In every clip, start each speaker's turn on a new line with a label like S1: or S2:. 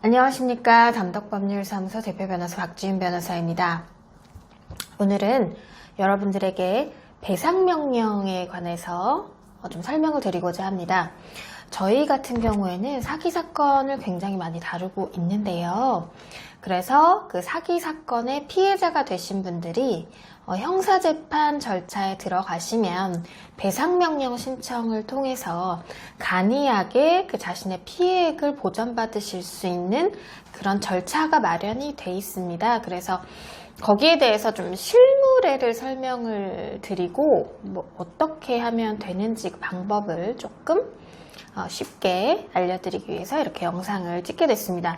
S1: 안녕하십니까. 담덕법률사무소 대표 변호사 박지윤 변호사입니다. 오늘은 여러분들에게 배상명령에 관해서 좀 설명을 드리고자 합니다. 저희 같은 경우에는 사기 사건을 굉장히 많이 다루고 있는데요. 그래서 그 사기 사건의 피해자가 되신 분들이 형사재판 절차에 들어가시면 배상명령 신청을 통해서 간이하게 그 자신의 피해액을 보전받으실 수 있는 그런 절차가 마련이 돼 있습니다. 그래서 거기에 대해서 좀 실무례를 설명을 드리고 어떻게 하면 되는지 방법을 조금 쉽게 알려드리기 위해서 이렇게 영상을 찍게 됐습니다.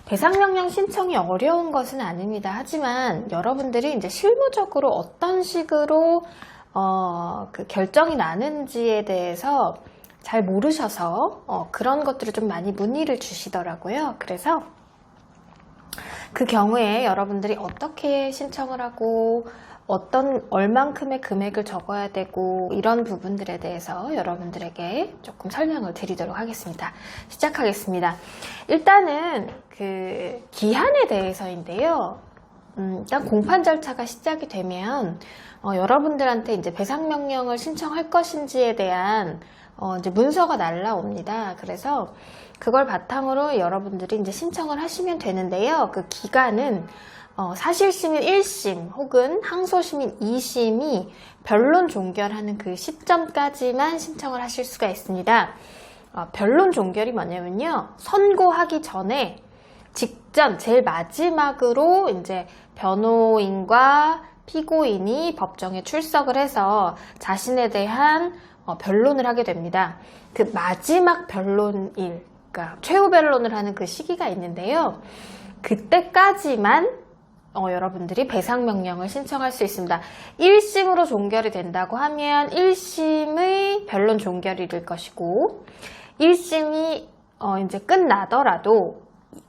S1: 배상명령 신청이 어려운 것은 아닙니다. 하지만 여러분들이 이제 실무적으로 어떤 식으로 그 결정이 나는지에 대해서 잘 모르셔서 그런 것들을 좀 많이 문의를 주시더라고요. 그래서 그 경우에 여러분들이 어떻게 신청을 하고 얼만큼의 금액을 적어야 되고 이런 부분들에 대해서 여러분들에게 조금 설명을 드리도록 하겠습니다. 시작하겠습니다. 일단은 그 기한에 대해서인데요. 일단 공판 절차가 시작이 되면 여러분들한테 이제 배상명령을 신청할 것인지에 대한 이제 문서가 날라옵니다. 그래서 그걸 바탕으로 여러분들이 이제 신청을 하시면 되는데요. 그 기간은 사실시민 1심 혹은 항소시민 2심이 변론 종결하는 그 시점까지만 신청을 하실 수가 있습니다. 변론 종결이 뭐냐면요. 선고하기 전에 직전 제일 마지막으로 이제 변호인과 피고인이 법정에 출석을 해서 자신에 대한 변론을 하게 됩니다. 그 마지막 변론일, 그러니까 최후 변론을 하는 그 시기가 있는데요. 그때까지만 여러분들이 배상명령을 신청할 수 있습니다. 1심으로 종결이 된다고 하면 1심의 변론 종결이 될 것이고 1심이 이제 끝나더라도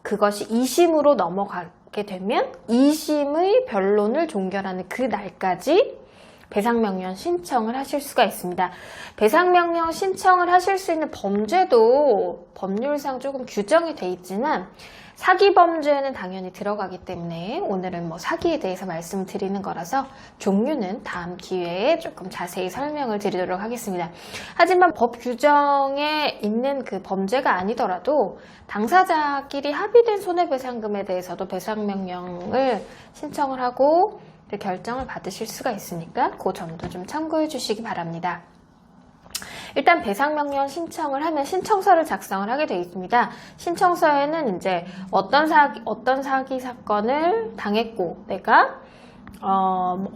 S1: 그것이 2심으로 넘어가게 되면 2심의 변론을 종결하는 그 날까지 배상명령 신청을 하실 수가 있습니다. 배상명령 신청을 하실 수 있는 범죄도 법률상 조금 규정이 돼 있지만 사기 범죄에는 당연히 들어가기 때문에 오늘은 사기에 대해서 말씀드리는 거라서 종류는 다음 기회에 조금 자세히 설명을 드리도록 하겠습니다. 하지만 법 규정에 있는 그 범죄가 아니더라도 당사자끼리 합의된 손해배상금에 대해서도 배상명령을 신청을 하고 그 결정을 받으실 수가 있으니까 그 점도 좀 참고해 주시기 바랍니다. 일단 배상명령 신청을 하면 신청서를 작성을 하게 되어 있습니다. 신청서에는 이제 어떤 사기 사건을 당했고 내가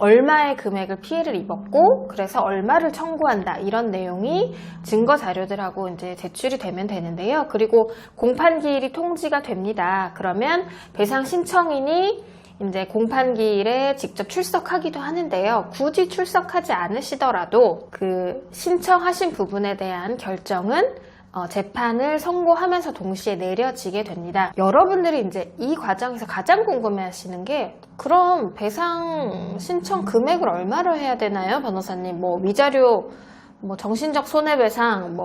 S1: 얼마의 금액을 피해를 입었고 그래서 얼마를 청구한다 이런 내용이 증거 자료들하고 이제 제출이 되면 되는데요. 그리고 공판기일이 통지가 됩니다. 그러면 배상 신청인이 이제 공판기일에 직접 출석하기도 하는데요. 굳이 출석하지 않으시더라도 그 신청하신 부분에 대한 결정은 재판을 선고하면서 동시에 내려지게 됩니다. 여러분들이 이제 이 과정에서 가장 궁금해 하시는 게 그럼 배상 신청 금액을 얼마로 해야 되나요? 변호사님, 위자료, 정신적 손해배상,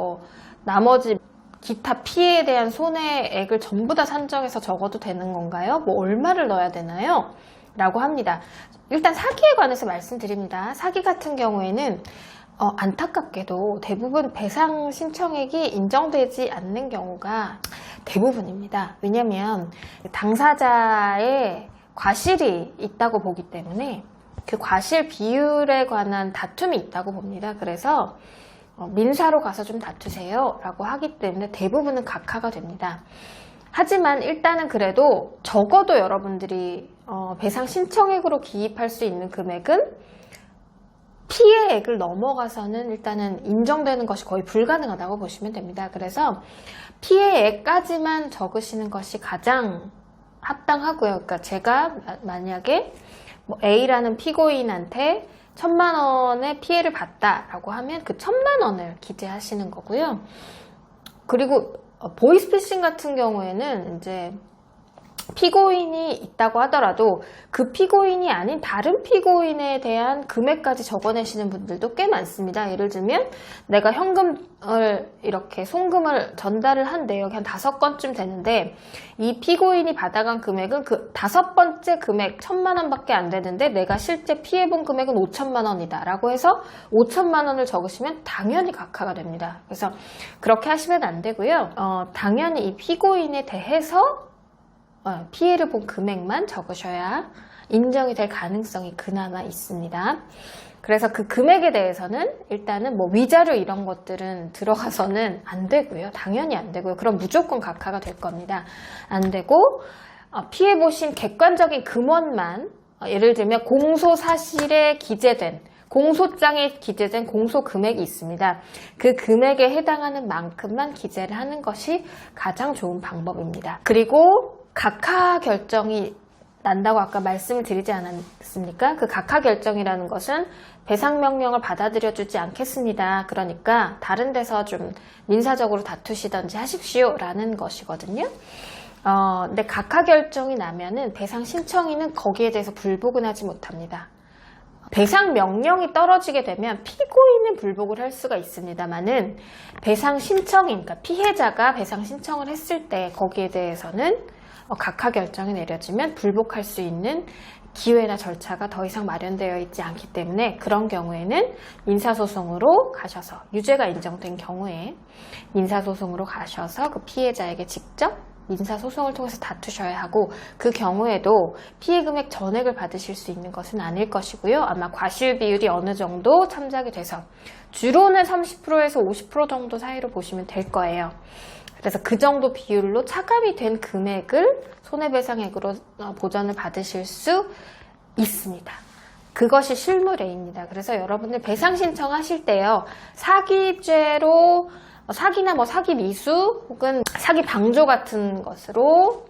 S1: 나머지 기타 피해에 대한 손해액을 전부 다 산정해서 적어도 되는 건가요? 얼마를 넣어야 되나요? 라고 합니다. 일단 사기에 관해서 말씀드립니다. 사기 같은 경우에는 안타깝게도 대부분 배상 신청액이 인정되지 않는 경우가 대부분입니다. 왜냐하면 당사자의 과실이 있다고 보기 때문에 그 과실 비율에 관한 다툼이 있다고 봅니다. 그래서 민사로 가서 좀 다투세요 라고 하기 때문에 대부분은 각하가 됩니다. 하지만 일단은 그래도 적어도 여러분들이 배상 신청액으로 기입할 수 있는 금액은 피해액을 넘어가서는 일단은 인정되는 것이 거의 불가능하다고 보시면 됩니다. 그래서 피해액까지만 적으시는 것이 가장 합당하고요. 그러니까 제가 만약에 A라는 피고인한테 1,000만 원의 피해를 봤다라고 하면 그 1,000만 원을 기재하시는 거고요. 그리고 보이스피싱 같은 경우에는 이제 피고인이 있다고 하더라도 그 피고인이 아닌 다른 피고인에 대한 금액까지 적어내시는 분들도 꽤 많습니다. 예를 들면 내가 현금을 이렇게 송금을 전달을 한 내역이 한 5건쯤 되는데 이 피고인이 받아간 금액은 그 5번째 금액 1,000만 원밖에 안 되는데 내가 실제 피해본 금액은 5천만 원이다 라고 해서 5천만 원을 적으시면 당연히 각하가 됩니다. 그래서 그렇게 하시면 안 되고요. 당연히 이 피고인에 대해서 피해를 본 금액만 적으셔야 인정이 될 가능성이 그나마 있습니다. 그래서 그 금액에 대해서는 일단은 뭐 위자료 이런 것들은 들어가서는 안 되고요. 당연히 안 되고요. 그럼 무조건 각하가 될 겁니다. 안 되고 피해 보신 객관적인 금원만 예를 들면 공소 사실에 기재된 공소장에 기재된 공소 금액이 있습니다. 그 금액에 해당하는 만큼만 기재를 하는 것이 가장 좋은 방법입니다. 그리고 각하 결정이 난다고 아까 말씀을 드리지 않았습니까? 그 각하 결정이라는 것은 배상 명령을 받아들여 주지 않겠습니다. 그러니까 다른 데서 좀 민사적으로 다투시던지 하십시오 라는 것이거든요. 근데 각하 결정이 나면은 배상 신청인은 거기에 대해서 불복은 하지 못합니다. 배상 명령이 떨어지게 되면 피고인은 불복을 할 수가 있습니다만은 배상 신청인, 그러니까 피해자가 배상 신청을 했을 때 거기에 대해서는 각하 결정이 내려지면 불복할 수 있는 기회나 절차가 더 이상 마련되어 있지 않기 때문에 그런 경우에는 민사소송으로 가셔서 유죄가 인정된 경우에 민사소송으로 가셔서 그 피해자에게 직접 민사소송을 통해서 다투셔야 하고 그 경우에도 피해금액 전액을 받으실 수 있는 것은 아닐 것이고요. 아마 과실 비율이 어느 정도 참작이 돼서 주로는 30%에서 50% 정도 사이로 보시면 될 거예요. 그래서 그 정도 비율로 차감이 된 금액을 손해배상액으로 보전을 받으실 수 있습니다. 그것이 실무례입니다. 그래서 여러분들 배상 신청하실 때요. 사기죄로 사기나 뭐 사기 미수 혹은 사기 방조 같은 것으로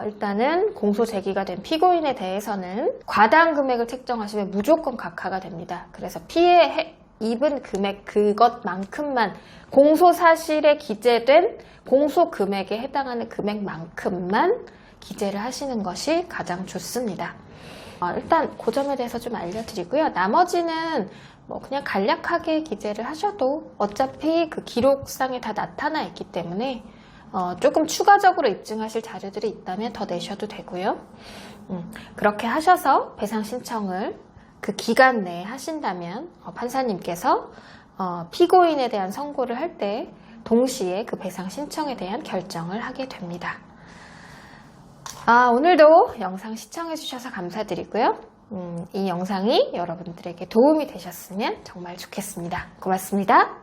S1: 일단은 공소 제기가 된 피고인에 대해서는 과다한 금액을 책정하시면 무조건 각하가 됩니다. 그래서 피해 입은 금액 그것만큼만 공소 사실에 기재된 공소 금액에 해당하는 금액만큼만 기재를 하시는 것이 가장 좋습니다. 일단 그 점에 대해서 좀 알려드리고요. 나머지는 뭐 그냥 간략하게 기재를 하셔도 어차피 그 기록상에 다 나타나 있기 때문에 조금 추가적으로 입증하실 자료들이 있다면 더 내셔도 되고요. 그렇게 하셔서 배상 신청을 그 기간 내에 하신다면 판사님께서 피고인에 대한 선고를 할 때 동시에 그 배상 신청에 대한 결정을 하게 됩니다. 오늘도 영상 시청해 주셔서 감사드리고요. 이 영상이 여러분들에게 도움이 되셨으면 정말 좋겠습니다. 고맙습니다.